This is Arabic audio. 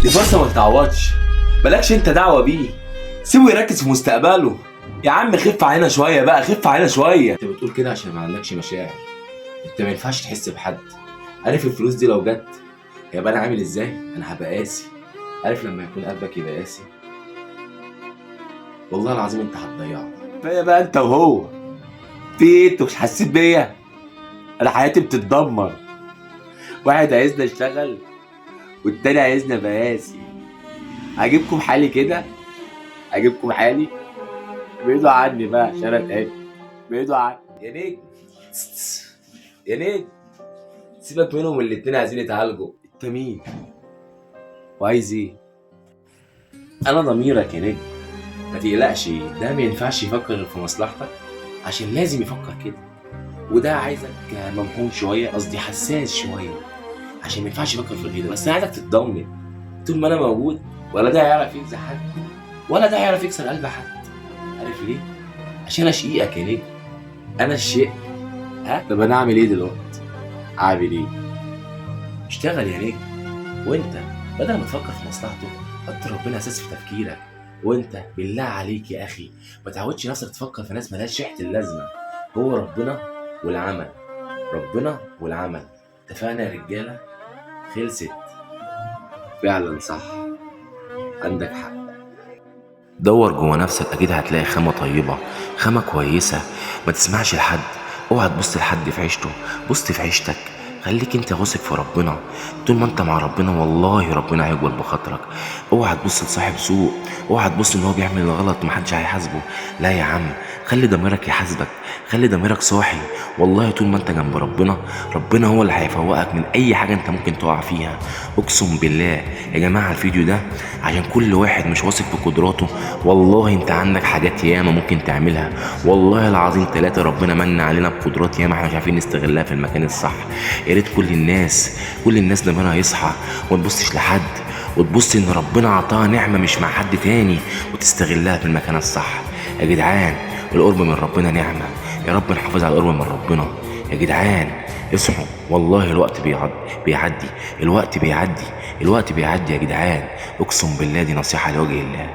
دي فرصة ما تتعوضش. مالكش انت دعوة بيه، سيبه يركز في مستقبله. يا عم خف علينا شوية بقى، خف علينا شوية. انت بتقول كده عشان ما عندكش مشاعر. انت ما ينفعش تحس بحد. عارف الفلوس دي لو جت هيبقى انا عامل ازاي؟ انا هبقى قاسي. عارف لما يكون قلبك يبقى قاسي؟ والله العظيم انت هتضيعه. كفايه بقى انت وهو. في ايه؟ انتوا مش حاسين بيا؟ انا حياتي بتتدمر. واحد عايزني اشتغل والتاني عايزني ابقى قاسي. هجيبكم حالي كده، هجيبكم حالي. بعيدوا عني بقى عشان انا تعبت. بعيدوا عني يا نجم. يا نجم سيبك منهم، الاتنين عايزين يتعالجوا. انت مين وعايز ايه؟ انا ضميرك يا نجم. ما تقلقش، ده ما ينفعش يفكر في مصلحتك عشان لازم يفكر كده. وده عايزك ممحون شويه، قصدي حساس شويه، عشان ما ينفعش يفكر في الغيره. بس انا عايزك تتضمن طول ما انا موجود. ولا ده هيعرف يجزع حد، ولا ده هيعرف يكسر قلب حد. عارف ليه؟ عشان انا شقيقك يا نجم. انا الشق. ها طب انا اعمل ايه دلوقتي؟ اعمل ايه؟ اشتغل يا نجم. وانت بدل ما تفكر في مصلحته حط ربنا اساس في تفكيرك. وانت بالله عليك يا اخي ما تعودش نفسك تفكر في ناس ملهاش ريحه اللازمه. هو ربنا والعمل، ربنا والعمل. اتفقنا يا رجاله؟ خلصت. فعلا صح، عندك حق. دور جوه نفسك، اكيد هتلاقي خامة طيبة، خامة كويسة. ما تسمعش لحد، اوعى تبص لحد في عيشته، بص في عيشتك. خليك انت واثق في ربنا. طول ما انت مع ربنا والله ربنا هيجبر بخاطرك. اوعى تبص لصاحب سوء، اوعى تبص ان هو بيعمل غلط ومحدش هيحاسبه. لا يا عم، خلي ضميرك يحاسبك، خلي ضميرك صاحي. والله طول ما انت جنب ربنا، ربنا هو اللي هيفوقك من اي حاجة انت ممكن تقع فيها. اقسم بالله يا جماعة الفيديو ده عشان كل واحد مش واثق في قدراته. والله انت عندك حاجات ياما ممكن تعملها. والله العظيم ثلاثة ربنا من علينا بقدرات ياما احنا مش عارفين نستغلها في المكان الصح. يا ريت كل الناس ضميرها يصحى وما تبصش لحد، وتبص ان ربنا عطاها نعمة مش مع حد تاني وتستغلها في المكان الصح. يا جدعان القرب من ربنا نعمة. يا رب نحافظ على القرب من ربنا. يا جدعان اصحوا، والله الوقت بيعدي. الوقت بيعدي يا جدعان. اقسم بالله دي نصيحة لوجه الله.